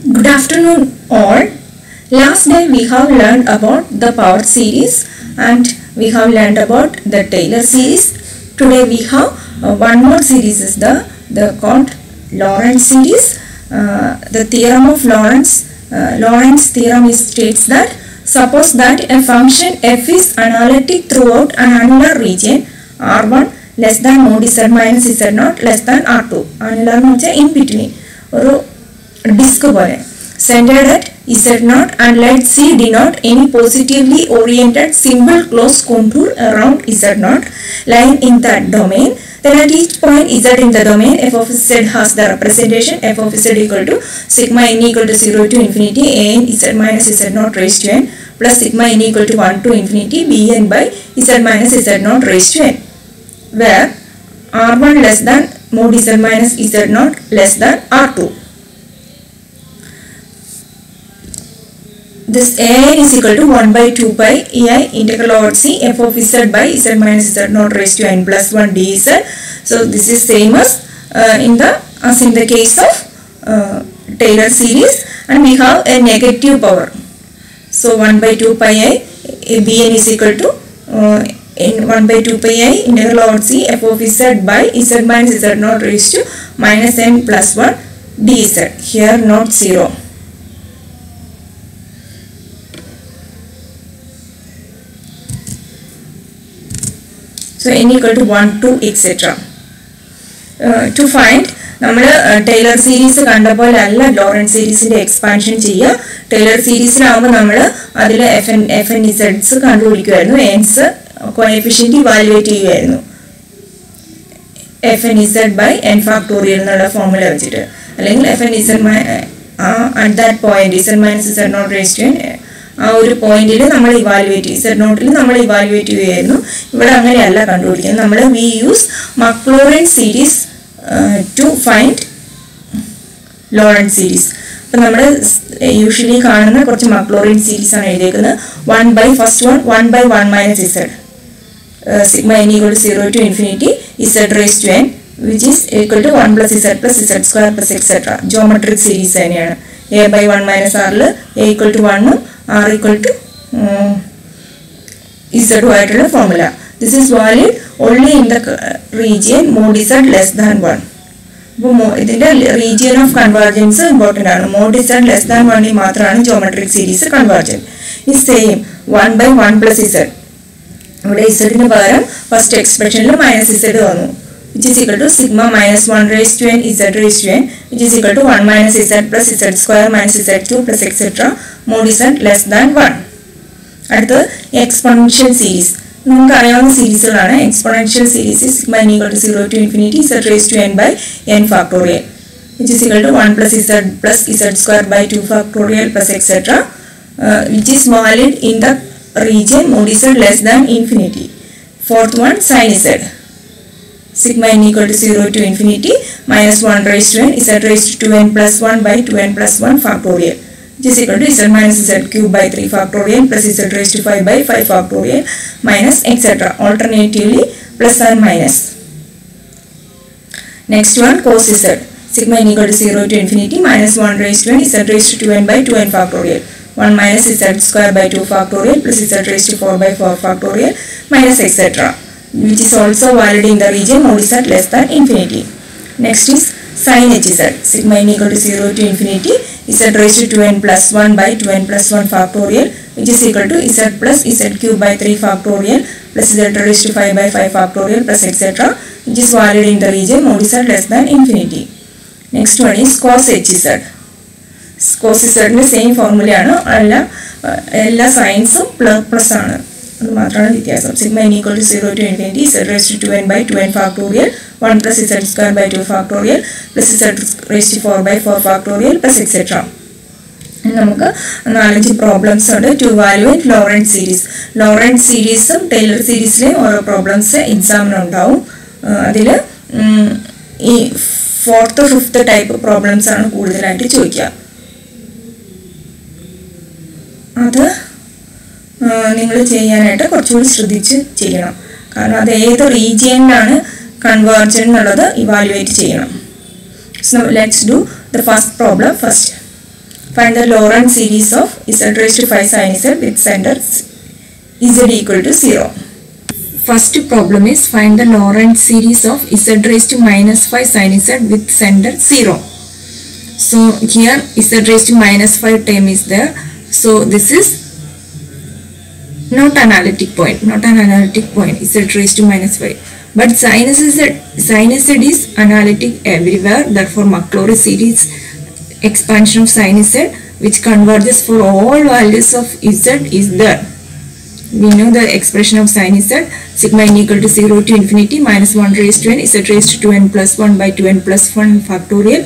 Good afternoon all. Last day we have learned about the power series and we have learned about the Taylor series. Today we have one more series is the called Lorentz series. The theorem of Lorentz. Lorentz theorem states that suppose that a function f is analytic throughout an annular region R1 less than mod z minus z0 less than R2. Annular means in between. Or disk pole centered at z0 and let C denote any positively oriented simple closed contour around z0 lying in that domain. Then at each point z in the domain f of z has the representation f of z equal to sigma n equal to 0 to infinity a n z minus z0 raised to n plus sigma n equal to 1 to infinity b n by z minus z0 raised to n, where R1 less than mod z minus z0 less than R2. This a n is equal to 1 by 2 pi ei integral over c f of z by z minus z0 raised to n plus 1 dz. So this is same as in the case of Taylor series, and we have a negative power. So 1 by 2 pi I bn is equal to in 1 by 2 pi I integral over c f of z by z minus z0 raised to minus n plus 1 dz. Here not 0. So n equal to 1 to etc. To find നമ്മൾ Taylor series കണ്ടപ്പോൾ അല്ല Lawrence സീരീസിന്റെ expansion ചെയ്യുക. Taylor സീരീസിലാവുമ്പോൾ നമ്മൾ അതിൽ F N ഇസഡ്സ് കണ്ടുപിടിക്കുമായിരുന്നു, എൻസ് കോഎഫിഷ്യന്റ് ഇവാലുവേറ്റ് ചെയ്യുമായിരുന്നു. F N Z by N factorial എന്നുള്ള ഫോർമുല വെച്ചിട്ട്, അല്ലെങ്കിൽ F N Z at that point Z minus Z not raise to N ആ ഒരു പോയിന്റിൽ നമ്മൾ ഇവാലുവേറ്റ് ചെയ്യും, ഇസഡ് നോട്ടിൽ നമ്മൾ ഇവാലുവേറ്റ് ചെയ്യുമായിരുന്നു. ഇവിടെ അങ്ങനെയല്ല കണ്ടുപിടിക്കുന്നത്. നമ്മൾ we use Maclaurin series to find Lorentz series. അപ്പോൾ നമ്മൾ യൂഷ്വലി കാണുന്ന കുറച്ച് മക്ലോറിൻ സീരീസ് ആണ് എഴുതിയിരിക്കുന്നത്. 1 by first one 1 by 1 minus z sigma n equal to 0 to infinity z raised to n which is equal to 1 plus z square plus etc. Geometric series തന്നെയാണ്. a by 1 minus r a equal to 1 r equal to z ആയിട്ടുള്ള formula. This is valid only in the region mod z less than 1. അപ്പോൾ ഇതിന്റെ region of convergence important ആണ്. mod z less than 1 മാത്രമാണ് geometric series convergent. ഈ same 1 by 1 plus z, ഇവിടെ z പകരം first എക്സ്പ്രഷനിൽ minus z വന്നു, which is equal to sigma minus 1 raised to n z raised to n which is equal to 1 minus z plus z square minus z2 plus etc. mod z less than 1. അടുത്തത് exponential series. നമുക്ക് അറിയാവുന്ന സീരീസുകളാണ്. Exponential series sigma n equal to 0 to infinity z raised to n by n factorial which is equal to 1 plus z square by 2 factorial plus etc. Which is valid in the region mod z less than infinity. Fourth one sin z. Sigma n equal to 0 to infinity minus 1 raised to n z raised to 2n plus 1 by 2n plus 1 factorial which is equal to z minus z cube by 3 factorial plus z raised to 5 by 5 factorial minus etc. Alternatively plus and minus. Next one cos z. Sigma n equal to 0 to infinity minus 1 raised to n z raised to 2n by 2n factorial 1 minus z square by 2 factorial plus z raised to 4 by 4 factorial minus etc. which is also valid in the region mod z less than infinity. Next is sin hz. Sigma n equal to 0 to infinity z raised to 2n plus 1 by 2n plus 1 factorial which is equal to z plus z cube by 3 factorial plus z raised to 5 by 5 factorial plus etc. which is valid in the region mod z less than infinity. Next one is cos hz. Cos z ന്റെ same ഫോർമുലയാണ്. എല്ലാ സൈൻസും plus ആണ്, അത് മാത്രമാണ് വ്യത്യാസം. Sigma n equal to 0 to infinity z raised to 2n by 2n factorial 1 plus z square by 2 factorial plus z raised to 4 by 4 factorial plus etc. നമുക്ക് 4-5 problems ഉണ്ട് to evaluate Laurent's series. Laurent's സീരീസും Taylor സീരീസിലെയും ഓരോ problems എക്സാമിനുണ്ടാവും. അതിൽ ഈ 4th 5th type problems ആണ് കൂടുതലായിട്ട് ചോദിക്കുക. അത് നിങ്ങൾ ചെയ്യാനായിട്ട് കുറച്ചുകൂടി ശ്രദ്ധിച്ച് ചെയ്യണം, കാരണം അത് ഏത് റീജിയനിലാണ് കൺവേർജൻ എന്നുള്ളത് ഇവാലുവേറ്റ് ചെയ്യണം. So let's do the first problem first. Find the Laurent series of z raised to 5 sin z with center z equal to 0. First problem is find the Laurent series of z raised to minus 5 sin z with center 0. So here z raised to minus 5 term is there. So this is not analytic point, z raised to minus 5. But sin z is analytic everywhere. Therefore Maclaurin series expansion of sin z which converges for all values of z is there. We know the expression of sin z, sigma n equal to 0 to infinity minus 1 raised to n z raised to 2n plus 1 by 2n plus 1 factorial,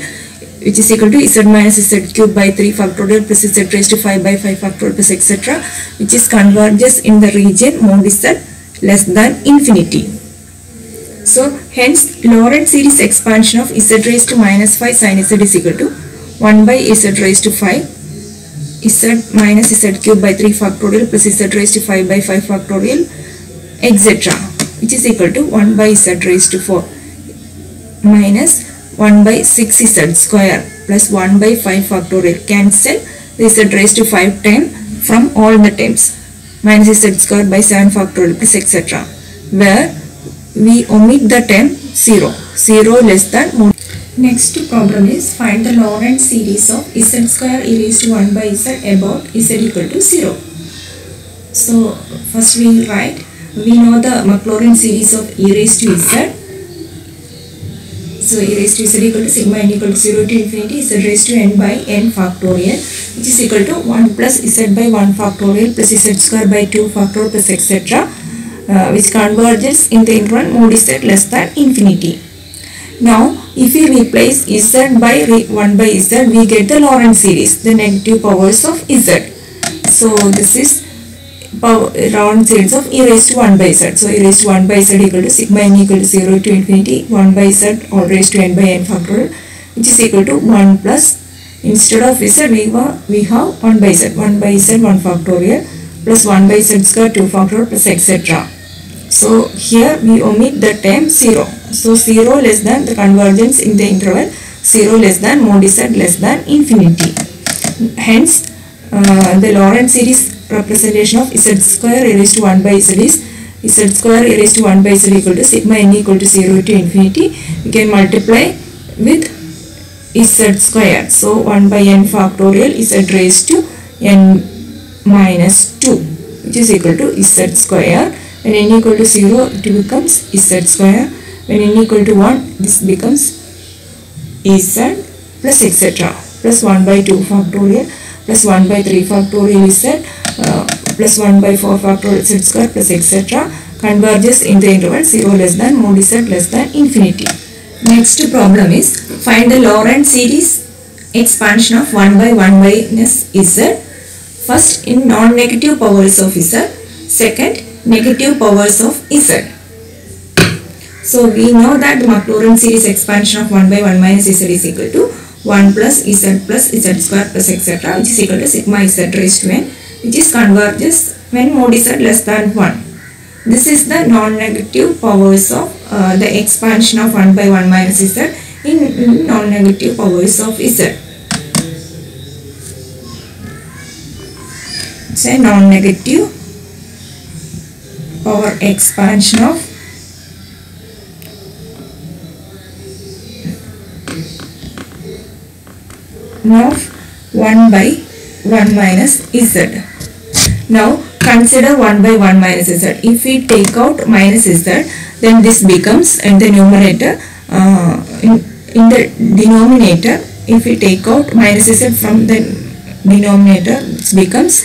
which is equal to z minus z cube by 3 factorial plus z raised to 5 by 5 factorial plus etc., which is converges in the region mod z less than infinity. So hence Laurent series expansion of z raised to minus 5 sin z is equal to 1 by z raised to 5 z minus z cube by 3 factorial plus z raised to 5 by 5 factorial etc., which is equal to 1 by z raised to 4 minus 1 by 6z square plus 1 by 5 factorial. Cancel the z raised to 5 term from all the terms minus z square by 7 factorial plus etc., where we omit the term 0 less than 1. Next problem is find the Laurent series of z square e raised to 1 by z about z equal to 0. So first we know the Maclaurin series of e raised to z. So e raised to z equal to sigma n equal to 0 to infinity z raised to n by n factorial, which is equal to 1 plus z by 1 factorial plus z square by 2 factorial plus etc., which converges in the interval mod z less than infinity. Now if we replace z by 1 by z, we get the Laurent series, the negative powers of z. So this is Laurent series of e raised to 1 by z. So e raised to 1 by z equal to sigma n equal to 0 to infinity 1 by z all raised to n by n factorial, which is equal to 1 plus, instead of z we have 1 by z 1 factorial plus 1 by z square 2 factorial plus etc. So here we omit the term 0. So 0 less than the convergence in the interval 0 less than mod z less than infinity. Hence the Laurent series representation of z square e raised to 1 by z is z square e raised to 1 by z equal to sigma n equal to 0 to infinity. We can multiply with z square. So 1 by n factorial z raised to n minus 2, which is equal to z square. When n equal to 0, it becomes z square. When n equal to 1, this becomes z plus etc. plus 1 by 2 factorial plus 1 by 3 factorial z plus 1 by 4 factorial z square plus etc. converges in the interval 0 less than mod z less than infinity. Next problem is find the Laurent series expansion of 1 by 1 minus z. First in non-negative powers of z, second negative powers of z. So we know that the Maclaurin series expansion of 1 by 1 minus z is equal to 1 plus z square plus etc., which is equal to sigma z raised to n, which is converges when mod z less than 1. This is the non-negative powers of the expansion of 1 by 1 minus z in non-negative powers of z. It's a non-negative power expansion of of 1 by 1 minus z. Now consider 1 by 1 minus z. If we take out minus z, then this becomes in the numerator, in the denominator, if we take out minus z from the denominator, it becomes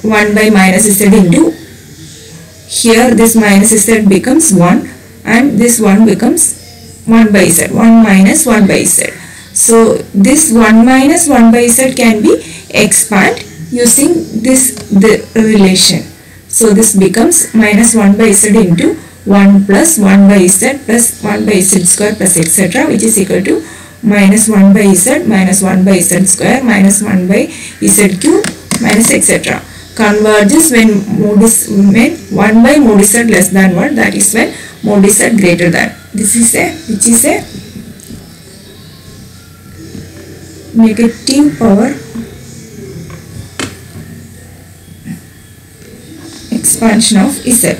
1 by minus z into, here this minus z becomes 1 and this 1 becomes 1 by z, 1 minus 1 by z. So this 1 minus 1 by z can be expand using the relation. So this becomes minus 1 by z into 1 plus 1 by z plus 1 by z square plus etc., which is equal to minus 1 by z minus 1 by z square minus 1 by z cube minus etc. Converges when 1 by mod z less than 1, that is when mod z greater than. This is which is a negative power expansion of Z.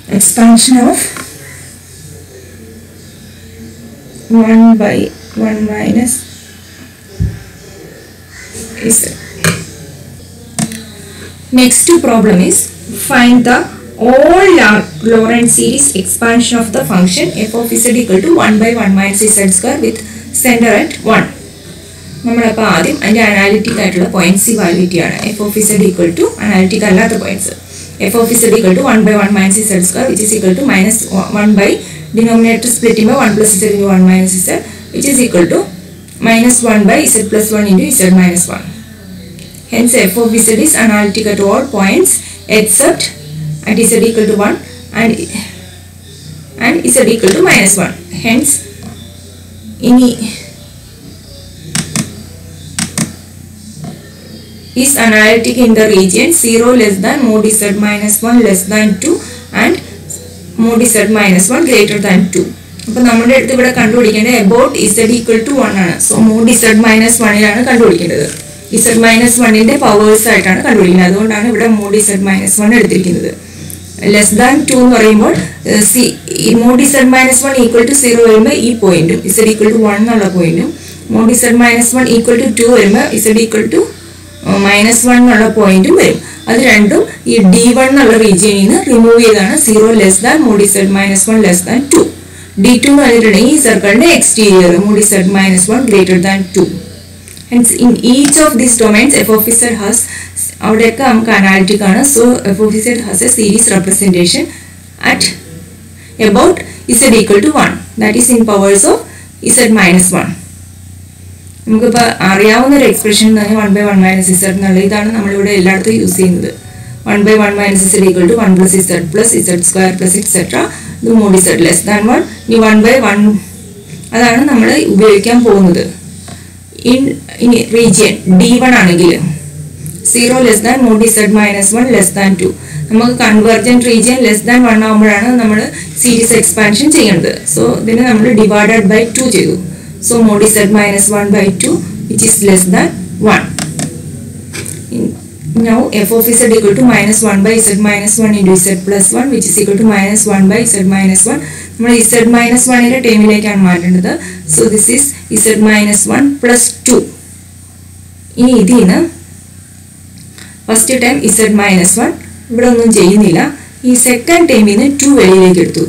Expansion of 1 by 1 minus Z. Next problem is find the all Laurent series expansion of the function f of z equal to 1 by 1 minus z square with center at 1. നമ്മളപ്പോൾ ആദ്യം അതിൻ്റെ analytic ആയിട്ടുള്ള points evaluate ചെയ്യണം. F of z equal to analytic അല്ലാത്ത points f of z equal to 1 by 1 minus z square which is equal to minus 1 by denominator splitting by 1 plus z into 1 minus z which is equal to minus 1 by z plus 1 into z minus 1. Hence f of z is analytic at all points except at z equal to 1 and z equal to minus 1. Hence is analytic in the region 0 less than mod z minus 1 less than 2 and mod z minus 1 greater than 2. അപ്പോൾ നമ്മുടെ അടുത്ത് ഇവിടെ കണ്ടുപിടിക്കേണ്ടത് about z equal to 1 ആണ്. So mod z minus 1 ലാണ് കണ്ടുപിടിക്കേണ്ടത്. z minus 1ന്റെ powers ആയിട്ടാണ് കണ്ടുപിടിക്കുന്നത്. അതുകൊണ്ടാണ് ഇവിടെ mod z minus 1 എടുത്തിരിക്കുന്നത്. ലെസ് ദാൻ 2 എന്ന് പറയുമ്പോൾ mod z minus 1 equal to 0 വരുമ്പോൾ ഈ പോയിന്റും z equal to 1 എന്നുള്ള പോയിന്റും mod z minus 1 equal to 2 വരുമ്പോൾ z equal to minus 1 എന്നുള്ള പോയിന്റും വരും. അത് രണ്ടും ഈ d1 എന്നുള്ള റീജിയനിൽ നിന്ന് റിമൂവ് ചെയ്താണ് 0 less than mod z minus 1 less than 2. d2 എന്ന് പറഞ്ഞിട്ടുണ്ടെങ്കിൽ ഈ സർക്കിളിന്റെ exterior mod z minus 1 greater than 2. Hence in each of these domains f of z has അവിടെയൊക്കെ നമുക്ക് അനാലിറ്റിക് ആണ്. So f of z has a series representation at about z equal to 1 that is in powers of z minus 1. നമുക്കിപ്പോൾ അറിയാവുന്ന ഒരു expression തന്നെ 1 by 1 minus z എന്നുള്ള ഇതാണ് നമ്മളിവിടെ എല്ലായിടത്തും യൂസ് ചെയ്യുന്നത്. 1 by 1 minus z equal to 1 plus z square plus etc. ഇത് mod z less than 1. ഇനി 1 by 1 അതാണ് നമ്മൾ ഉപയോഗിക്കാൻ പോകുന്നത്. in region d1 ആണെങ്കിൽ 0 less than mod z minus 1 less than 2. നമുക്ക് കൺവെർജന്റ് റീജിയൻ ലെസ് ദാൻ 1 ആകുമ്പോഴാണ് നമ്മൾ സീരീസ് എക്സ്പാൻഷൻ ചെയ്യേണ്ടത്. സോ ഇതിനെ നമ്മൾ ഡിവൈഡഡ് ബൈ 2 ചെയ്തു. So mod z minus 1 by 2 which is less than 1. Now f of z equal to minus 1 by z minus 1 into z plus 1 which is equal to minus 1 by z minus 1. നമ്മൾ z minus 1 ന്റെ ടേമിലേക്കാണ് മാറ്റേണ്ടത്. So this is z minus 1 plus 2. ഇനി ഇതിന് first time z minus 1 ഇവിടെ ഒന്നും ചെയ്യുന്നില്ല. ഈ second ടൈമിൽ നിന്ന് 2 വെളിയിലേക്ക് എടുത്തു.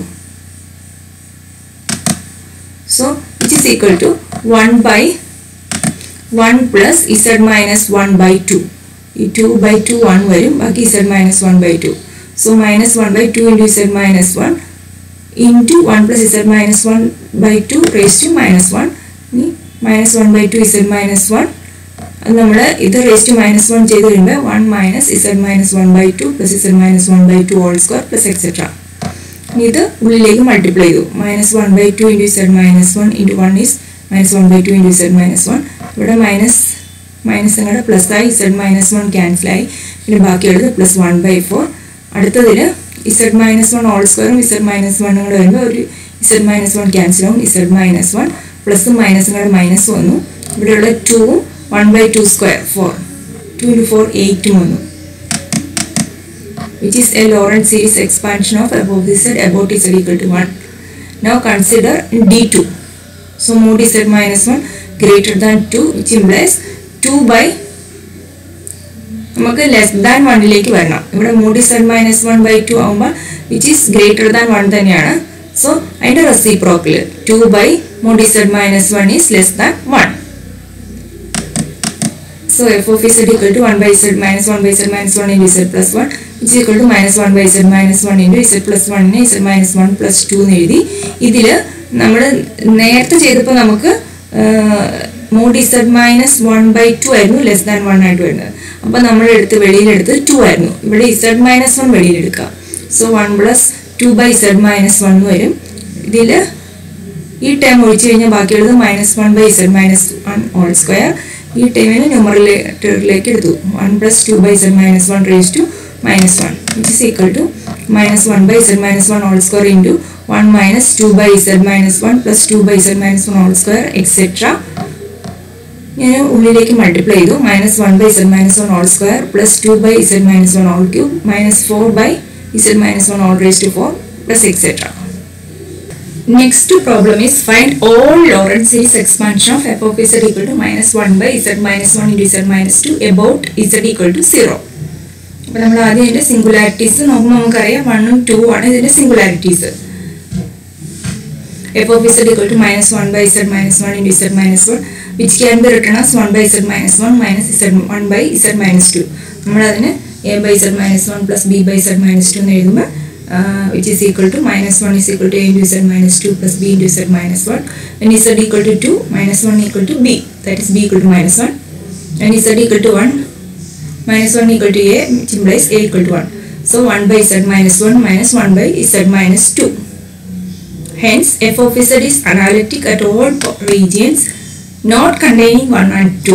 So which is equal to 1 by 1 plus z minus 1 by 2. ഈ 2 by 2 1 വരും. ബാക്കി z minus 1 by 2. So minus 1 by 2 into z minus 1 into 1 plus z minus 1 by 2 raised to minus 1. minus 1 by 2 z minus 1. അത് നമ്മൾ ഇത് raised to minus 1 ചെയ്ത് കഴിയുമ്പോൾ 1 minus z minus 1 by 2 plus z minus 1 by 2 whole square plus etc. ഇത് ഉള്ളിലേക്ക് multiply ചെയ്തു. Minus 1 by 2 into z minus 1 into 1 is minus 1 by 2 into z minus 1. ഇവിടെ minus അങ്ങോട്ട് പ്ലസ് ആയി z minus 1 ക്യാൻസൽ ആയി. പിന്നെ ബാക്കിയുള്ളത് പ്ലസ് 1 by 4. അടുത്തതിൽ z minus 1 ഹോൾ സ്ക്വയറും z minus 1 കൂടെ വരുമ്പോൾ ഒരു z minus 1 ക്യാൻസൽ ആവും. z minus 1 പ്ലസും മൈനസും കൂടെ മൈനസ് വന്നു. ഇവിടെയുള്ള 2 1 by 2 square 4. 2 into 4 8 വന്നു. Which is a Laurent series expansion of f of z about z equal to 1. Now consider d2. So mod z minus 1 greater than 2 which implies 2 by നമുക്ക് less than 1ലേക്ക് വരണം. ഇവിടെ mod z minus 1 by 2 ആകുമ്പോൾ which is greater than 1 തന്നെയാണ്. So അതിൻ്റെ reciprocal 2 by mod z minus 1 is less than 1. So f of z equal to 1 by z minus 1 by z minus 1 into z plus 1 which is equal to minus 1 by z minus 1 into z plus 1 നെ z minus 1 plus 2 എന്ന് എഴുതി. ഇതിൽ നമ്മൾ നേരത്തെ ചെയ്തപ്പോൾ നമുക്ക് mod z minus 1 by 2 ആയിരുന്നു less than 1 ആയിട്ട് വരുന്നത്. അപ്പോൾ നമ്മൾ വെളിയിലെടുത്ത് 2 ആയിരുന്നു. ഇവിടെ z minus 1 വെളിയിലെടുക്കുക. So 1 plus 2 by z minus 1 വരും. ഇതിൽ ഈ ടേം ഒഴിച്ചു കഴിഞ്ഞാൽ ബാക്കിയുള്ളത് minus 1 by z minus 1 whole square. ഈ ടേമിനെ ന്യൂമറിലേക്ക് എടുത്തു. 1 plus 2 by z minus 1 raised to minus 1 which is equal to minus 1 by z minus 1 whole square into 1 minus 2 by z minus 1 plus 2 by z minus 1 whole square etc. ഞാൻ ഉള്ളിലേക്ക് multiply ചെയ്തു. Minus 1 by z minus 1 whole square plus 2 by z minus 1 whole cube minus 4 by z minus 1 whole raised to 4 plus etc. Next problem is find all Lorentz series expansion of f of z equal to minus 1 by z minus 1 into z minus 2 about z equal to 0. അപ്പോൾ നമ്മൾ ആദ്യം ഇതിൻ്റെ singularities നോക്കുമ്പോൾ നമുക്കറിയാം 1 ഉം 2 ആണ് ഇതിൻ്റെ singularities. f of z equal to minus 1 by z minus 1 into z minus 1 which can be written as 1 by z minus 1 minus z1 by z minus 2. നമ്മൾ അതിനെ a by z minus 1 plus b by z minus 2 എന്ന് എഴുതുമ്പോൾ which is equal to minus 1 is equal to a into z minus 2 plus b into z minus 1 and z equal to 2 minus 1 equal to b, that is b equal to minus 1 and z equal to 1 minus 1 equal to a which implies a equal to 1. So 1 by z minus 1 minus 1 by z minus 2. Hence f of z is analytic at all regions not containing 1 and 2.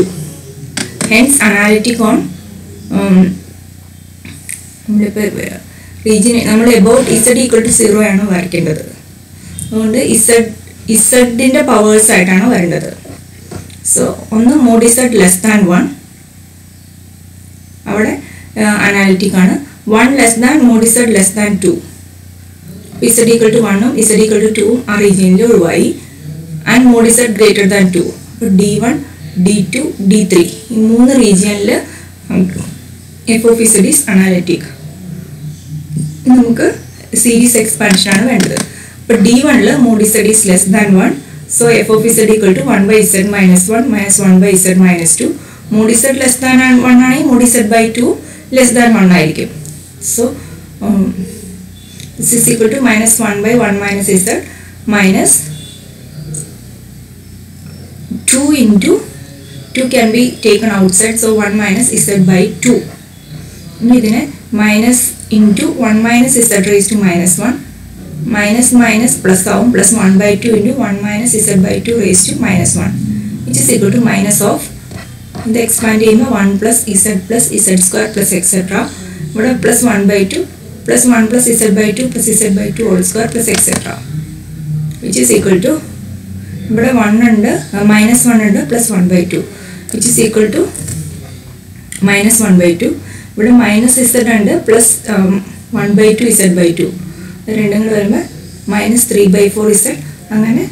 Hence analytic on region നമ്മൾ about z equal to 0 ആണ് വരയ്ക്കേണ്ടത്. അതുകൊണ്ട് z powers ആയിട്ടാണ് വരേണ്ടത്. So ഒന്ന് mode z less than 1 അവിടെ analytic ആണ്. 1 less than mod z less than 2. z equal to 1 ഉം z equal to 2 ആ റീജിയനിൽ ഒഴിവായി. And mod z greater than 2. അപ്പോൾ d1 d2 d3 ഈ മൂന്ന് റീജിയനിൽ f of z is analytic. നമുക്ക് സീരീസ് എക്സ്പാൻഷൻ ആണ് വേണ്ടത്. അപ്പോൾ d1ൽ mod z is less than 1. So f of z equal to 1 by z minus 1 minus 1 by z minus 2. Mod z less than 1 ആണെങ്കിൽ mod z by 2 less than 1 ആയിരിക്കും. So this is equal to minus 1 by 1 minus z minus 2 into 2 can be taken outside, so 1 minus z by 2. ഇതിനെ minus into 1 minus z raised to minus 1 minus minus plus ആവും plus 1 by 2 into 1 minus z by 2 raised to minus 1 which is equal to minus of ഇത് expand ചെയ്യുമ്പോൾ 1 plus z square plus etc. ഇവിടെ plus 1 by 2 plus 1 plus z by 2 plus z by 2 whole square plus etc. which is equal to ഇവിടെ 1 ഉണ്ട് minus 1 ഉണ്ട് plus 1 by 2 which is equal to minus 1 by 2. ഇവിടെ minus z ഉണ്ട് plus 1 by 2 z by 2 രണ്ടും കൂടെ വരുമ്പോൾ minus 3 by 4 z അങ്ങനെ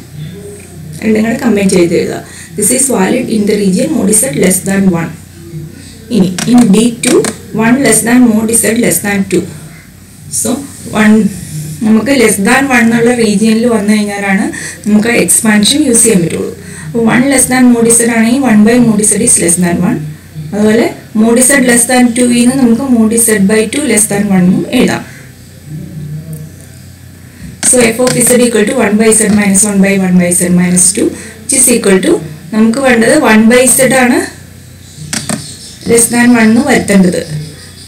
രണ്ടും കൂടെ കമ്പൈൻ ചെയ്ത് എഴുതുക. This is valid in the region mod z less than 1. ഇനി in d2 1 less than mod z less than 2. So 1 നമുക്ക് ലെസ് ദാൻ 1 എന്നുള്ള റീജിയനിൽ വന്നു കഴിഞ്ഞാലാണ് നമുക്ക് എക്സ്പാൻഷൻ യൂസ് ചെയ്യാൻ പറ്റുള്ളൂ. അപ്പോൾ 1 ലെസ് ദാൻ മോഡ് z ആണെങ്കിൽ 1 by mod z is less than 1. അതുപോലെ മോഡ് z ലെസ് ദാൻ 2 ന്ന് നമുക്ക് mod z by 2 less than 1 എന്നും എഴുതാം. So f of z equal to 1 by z minus 1 by 1 by z minus 2 which is equal to നമുക്ക് വേണ്ടത് 1 by z ആണ് less than 1 എന്ന് വരുത്തേണ്ടത്.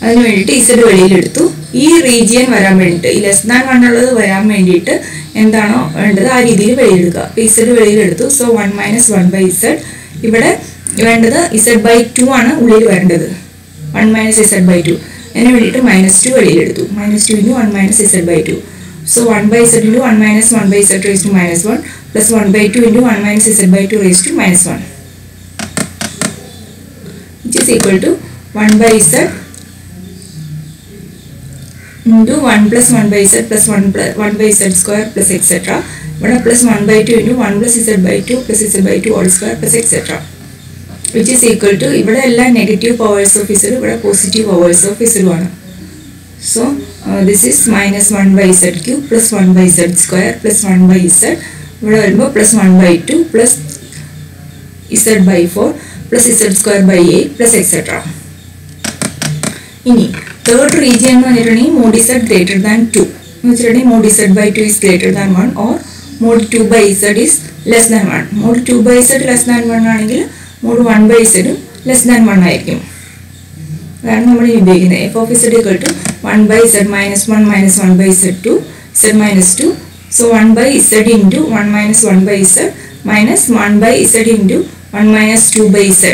അതിന് വേണ്ടിയിട്ട് z വെളിയിലെടുത്തു. ഈ റീജിയൻ വരാൻ വേണ്ടിയിട്ട് ഈ ലെസ് ദാൻ 1 ഉള്ളത് വരാൻ വേണ്ടിയിട്ട് എന്താണോ വേണ്ടത് ആ രീതിയിൽ വെളിയിലെടുക്കുക. അപ്പോൾ z വെളിയിലെടുത്തു. സോ 1 minus 1 by z ഇവിടെ വേണ്ടത് z by 2 ആണ് ഉള്ളിൽ വരേണ്ടത്. 1 minus z by 2 അതിന് വേണ്ടിയിട്ട് minus 2 വെളിയിലെടുത്തു. minus 2 into 1 minus z by 2. So 1 by z into 1 minus 1 by z raised to minus 1 plus 1 by 2 into 1 minus z by 2 raised to minus 1 which is equal to 1 by z into 1 plus 1 by z plus 1 by z square plus etc. plus 1 by 2 into 1 plus z by 2 plus z by 2 whole square plus etc. which is equal to ഇവിടെ എല്ലാം negative powers of z ഇവിടെ positive powers of z ആണ്. So this is minus 1 by z cube plus 1 by z square plus 1 by z ഇവിടെ വരുമ്പോൾ plus 1 by 2 plus z by 4 plus z square by 8 plus etc. ഇനി third region എന്ന് പറഞ്ഞിട്ടുണ്ടെങ്കിൽ mod z greater than 2 എന്ന് വെച്ചിട്ടുണ്ടെങ്കിൽ mod z by 2 is greater than 1 or mod 2 by z is less than 1. Mod 2 by z less than 1 ആണെങ്കിൽ mod 1 by z less than 1 ആയിരിക്കും. അതാണ് നമ്മൾ ഉപയോഗിക്കുന്നത്. f of z equal to 1 by z minus 1 minus 1 by z2 z minus 2. So 1 by z into 1 minus 1 by z minus 1 by z into 1 minus 2 by z.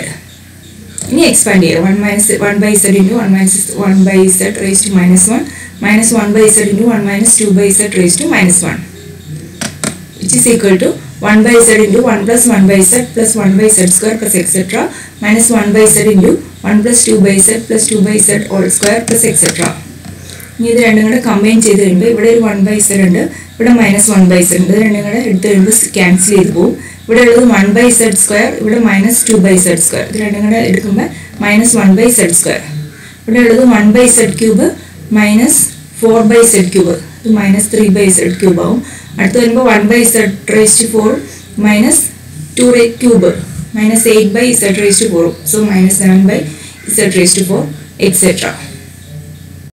ഇനി expand ചെയ്യുക. 1 minus 1 by z into 1 minus 1 by z raised to minus 1 minus 1 by z into 1 minus 2 by z raised to minus 1. which is equal to 1 by z into 1 plus 1 by z plus 1 by z square plus etc. minus 1 by z into 1 plus 2 by z plus 2 by z all square plus etc. ഇനി ഇത് രണ്ടും കൂടെ combine ചെയ്ത് കഴിയുമ്പോൾ ഇവിടെ ഒരു 1 by z ഉണ്ട്, ഇവിടെ മൈനസ് 1 by z ഉണ്ട്. ഇത് രണ്ടും കൂടെ എടുത്ത് കഴിയുമ്പോൾ ക്യാൻസൽ ചെയ്ത് പോകും. ഇവിടെ ഉള്ളത് 1 by z സ്ക്വയർ, ഇവിടെ മൈനസ് 2 by z സ്ക്വയർ. ഇത് രണ്ടും കൂടെ എടുക്കുമ്പോൾ മൈനസ് 1 by z സ്ക്വയർ. ഇവിടെ ഉള്ളത് 1 by z cube minus 4 by z cube, ഇത് മൈനസ് 3 by z ക്യൂബ് ആവും. അടുത്ത് വരുമ്പോൾ 1 by z raised to 4 minus 2 cube minus 8 by z raised to 4, so minus 7 by z raised to 4 etc.